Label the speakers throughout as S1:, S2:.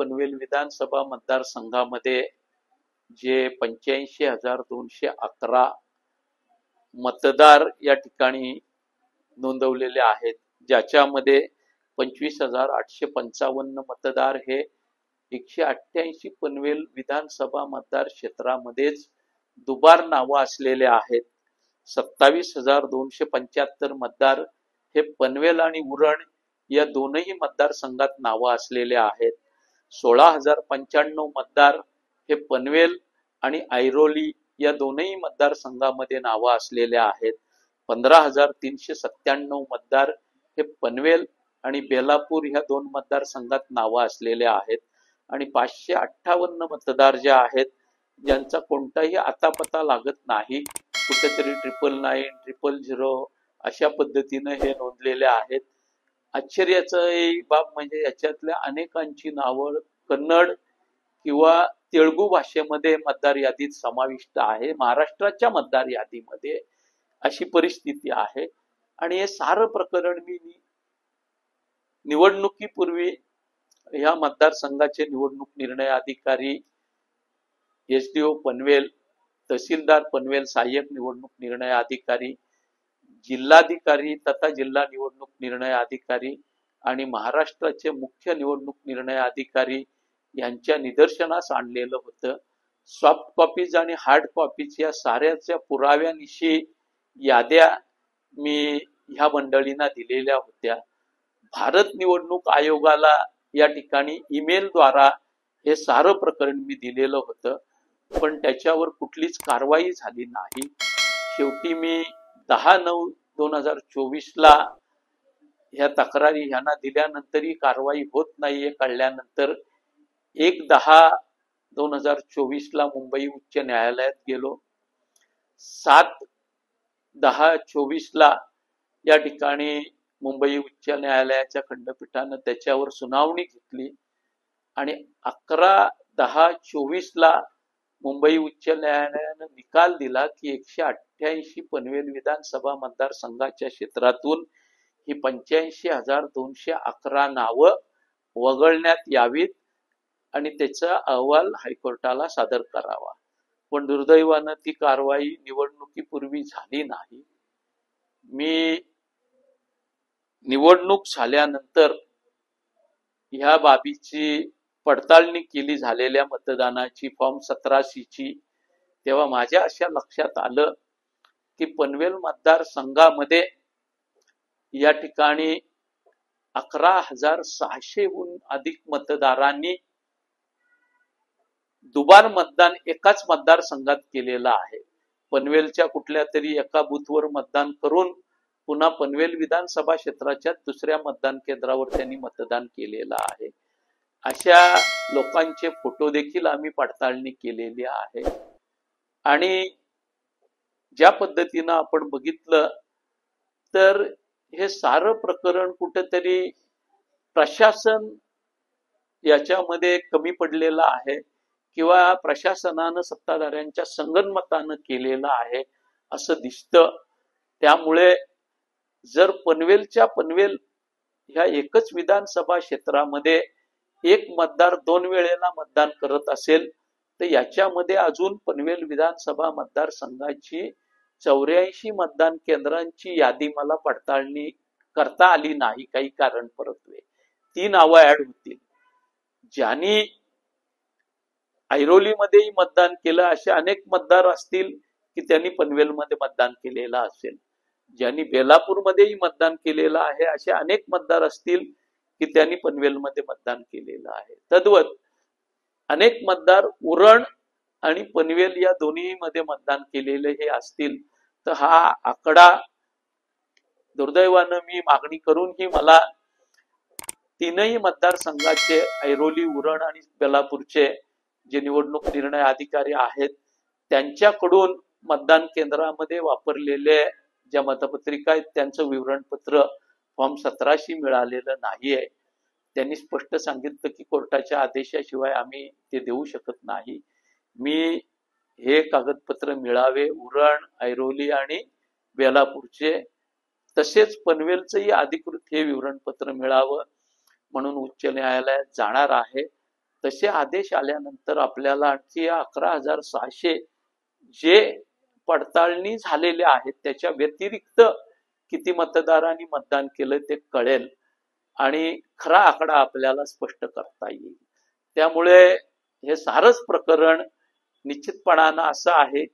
S1: पनवेल विधानसभा मतदारसंघामध्ये जे 85,211 मतदार या ठिकाणी नोंदवलेले आहेत, ज्याच्यामध्ये 25,855 मतदार हे 188 पनवेल विधानसभा मतदार क्षेत्रामध्येच दुबार नावं असलेले आहेत. 27,275 मतदार हे पनवेल आणि उरण या दोनही मतदारसंघात नावं असलेले आहेत. 16,095 मतदार हे पनवेल आणि ऐरोली या दोनही मतदारसंघामध्ये नावं असलेले आहेत. 15,397 मतदार हे पनवेल आणि बेलापूर ह्या दोन मतदारसंघात नावं असलेले आहेत. आणि 558 मतदार जे आहेत, ज्यांचा कोणताही आतापता लागत नाही, कुठेतरी 999, 000 अशा पद्धतीने हे नोंदलेले आहेत. आश्चर्याची बाब म्हणजे याच्यातल्या अनेकांची नावं कन्नड किंवा तेलुगू भाषेमध्ये मतदार यादीत समाविष्ट आहे, महाराष्ट्राच्या मतदार यादीमध्ये, अशी परिस्थिती आहे. आणि हे सारं प्रकरण मी निवडणुकीपूर्वी ह्या मतदारसंघाचे निवडणूक निर्णय अधिकारी, SDO पनवेल, तहसीलदार पनवेल, सहाय्यक निवडणूक निर्णय अधिकारी, जिल्हाधिकारी तथा जिल्हा निवडणूक निर्णय अधिकारी आणि महाराष्ट्राचे मुख्य निवडणूक निर्णय अधिकारी यांच्या निदर्शनास आणलेलं होतं. सॉफ्ट कॉपीज आणि हार्ड कॉपीज या साऱ्याच्या पुराव्यानिशी याद्या मी ह्या मंडळींना दिलेल्या होत्या. भारत निवडणूक आयोगाला या ठिकाणी ईमेलद्वारा हे सारं प्रकरण मी दिलेलं होतं, पण त्याच्यावर कुठलीच कारवाई झाली नाही. शेवटी मी 10/9/2024 ह्या तक्रारी ह्यांना दिल्यानंतरही कारवाई होत नाहीये कळल्यानंतर 1/10/2024 मुंबई उच्च न्यायालयात गेलो. 7/10/24 या ठिकाणी मुंबई उच्च न्यायालयाच्या खंडपीठानं त्याच्यावर सुनावणी घेतली आणि 11/10/24 मुंबई उच्च न्यायालयानं निकाल दिला की 188 पनवेल विधानसभा मतदारसंघाच्या क्षेत्रातून ही 85,211 नावं वगळण्यात यावीत आणि त्याचा अहवाल हायकोर्टाला सादर करावा. पण दुर्दैवानं ती कारवाई निवडणुकीपूर्वी झाली नाही. मी निवडणूक झाल्यानंतर ह्या बाबीची पडताळणी केली, झालेल्या मतदानाची, फॉर्म 17ची, तेव्हा माझ्या अशा लक्षात आलं की पनवेल मतदारसंघामध्ये या ठिकाणी 11,600हून अधिक मतदारांनी दुबार मतदान एकाच मतदारसंघात केलेलं आहे. पनवेलच्या कुठल्या तरी एका बूथवर मतदान करून पुन्हा पनवेल विधानसभा क्षेत्राच्या दुसऱ्या मतदान केंद्रावर त्यांनी मतदान केलेलं आहे. अशा लोकांचे फोटो देखील आम्ही पडताळणी केलेली आहे. आणि ज्या पद्धतीनं आपण बघितलं तर हे सारं प्रकरण कुठेतरी प्रशासन याच्यामध्ये कमी पडलेलं आहे किंवा प्रशासनानं सत्ताधाऱ्यांच्या संगनमतानं केलेलं आहे असं दिसतं. त्यामुळे जर पनवेलच्या पनवेल ह्या एकच विधानसभा क्षेत्रामध्ये एक मतदार 2 वेळेला मतदान करत असेल तर याच्यामध्ये अजून पनवेल विधानसभा मतदारसंघाची 84 मतदान केंद्रांची यादी मला पडताळणी करता आली नाही. काही कारण परत्वे 3 नावं ऍड होतील. ज्यांनी ऐरोलीमध्येही मतदान केलं असे अनेक मतदार असतील की त्यांनी पनवेलमध्ये मतदान केलेलं असेल. ज्यांनी बेलापूरमध्येही मतदान केलेलं आहे असे अनेक मतदार असतील की त्यांनी पनवेलमध्ये मतदान केलेलं आहे. तद्वत अनेक मतदार उरण आणि पनवेल या दोन्ही मध्ये मतदान केलेले हे असतील. तर हा आकडा दुर्दैवानं मी मागणी करूनही मला तीनही मतदारसंघाचे ऐरोली, उरण आणि बेलापूरचे जे निवडणूक निर्णय अधिकारी आहेत त्यांच्याकडून मतदान केंद्रामध्ये वापरलेले ज्या मतपत्रिका आहेत त्यांचं विवरणपत्र फॉर्म 17शी मिळालेलं नाहीये. त्यांनी स्पष्ट सांगितलं की कोर्टाच्या आदेशाशिवाय आम्ही ते देऊ शकत नाही. मी हे कागदपत्र मिळावे उरण, ऐरोली आणि बेलापूरचे, तसेच पनवेलचंही अधिकृत हे विवरणपत्र मिळावं म्हणून उच्च न्यायालयात जाणार आहे. तसे आदेश आल्यानंतर आपल्याला आणखी 11,600 जे पडताळणी झालेले आहेत त्याच्या व्यतिरिक्त किती मतदारांनी मतदान केलं ते कळेल आणि खरा आकडा आपल्याला स्पष्ट करता येईल. त्यामुळे हे सारंच प्रकरण निश्चितपणानं असं आहे,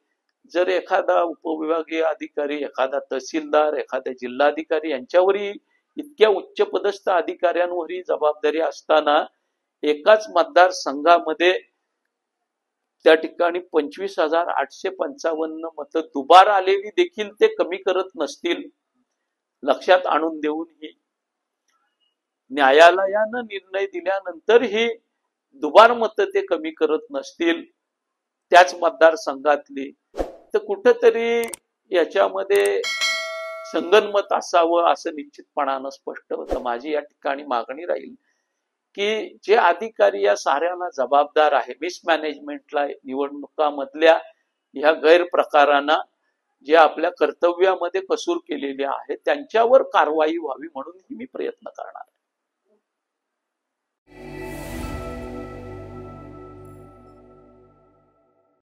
S1: जर एखादा उपविभागीय अधिकारी, एखादा तहसीलदार, एखादा जिल्हाधिकारी यांच्यावरही इतक्या उच्च पदस्थ अधिकाऱ्यांवरही जबाबदारी असताना एकाच मतदारसंघामध्ये त्या ठिकाणी 25,855 मतं दुबार आलेली देखील ते कमी करत नसतील, लक्षात आणून देऊनही न्यायालयानं निर्णय दिल्यानंतरही दुबार मतं ते कमी करत नसतील त्याच मतदारसंघातली, तर कुठंतरी याच्यामध्ये संगनमत असावं असं निश्चितपणानं स्पष्ट होतं. माझी या ठिकाणी मागणी राहील की जे अधिकारी या साऱ्याला जबाबदार आहे, मिसमॅनेजमेंटला, निवडणुकामधल्या ह्या गैरप्रकारांना जे आपल्या कर्तव्यामध्ये कसूर केलेले आहे त्यांच्यावर कारवाई व्हावी म्हणून मी प्रयत्न करणार आहे.